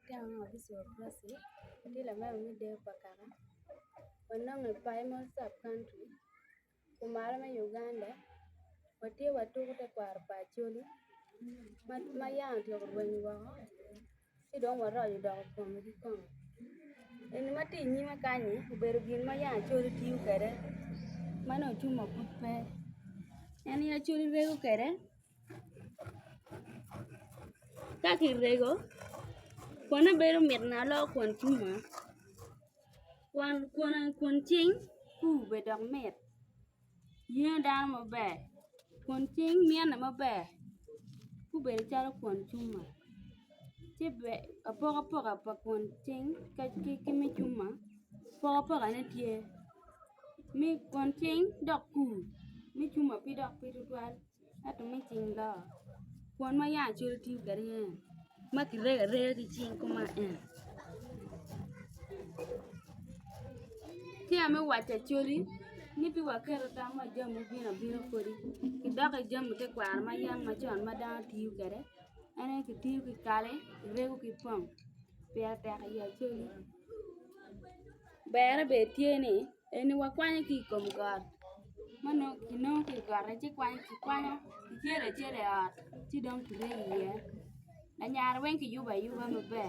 tang di surprise di la ma mi de pakara wannan mai pai mo sub country kumara ma Uganda wati watu ta kwar pa choli ma yang ti ko wen wa ti don wa ro do ko mi di kon en ma ti ni ma kanyi beru gin ma yang choli ti kere mano chuma pupe en ya choli rego kere ka ki rego kona beru mir na lo kon chuma kon ching ku be dog met ye dan mo be kon ching mien ma be ku be chalo kon chuma ti be apoka pa kon ching ka ki mi chuma poka ne tie mi kon ching dog ku mi chuma pi dog pi twal ato mi ching lo kon ma ya chul ti kare ma ki re ki ching kuma ti ame wacha choli ni pi wa kero ta ma jamu bina kodi ki dog jamu te kwar ma yan ma chon ma da ti kare ane ki ti ki kale re ki pom pe ta ya choli bere be tiene eni wa kwanya ki kom gar mano kino ki gar ti kwanya ki chere ti don ki re ye na nyar wen ki yuba ma be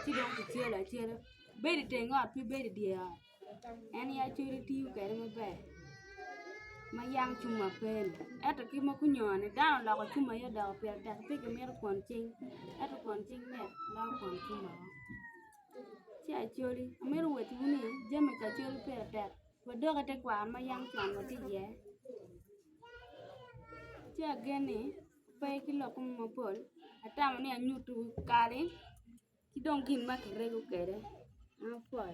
ti don ki chere be di te ngot pi be di ya eni ya chori ti kare ma be ma yang chuma pen eto ki ma kunyone dano la ko chuma ya da pe ta pe ke mer kon ching eto kon ching me la kon chuma ti a chori mer weti ni jame ka chori pe ta wa do ka te kwa ma yang chon ma ti ye ti a gene pe ki lo ko ma pol ata ma ni anyutu kare ki don kin ma ki rego kere a pol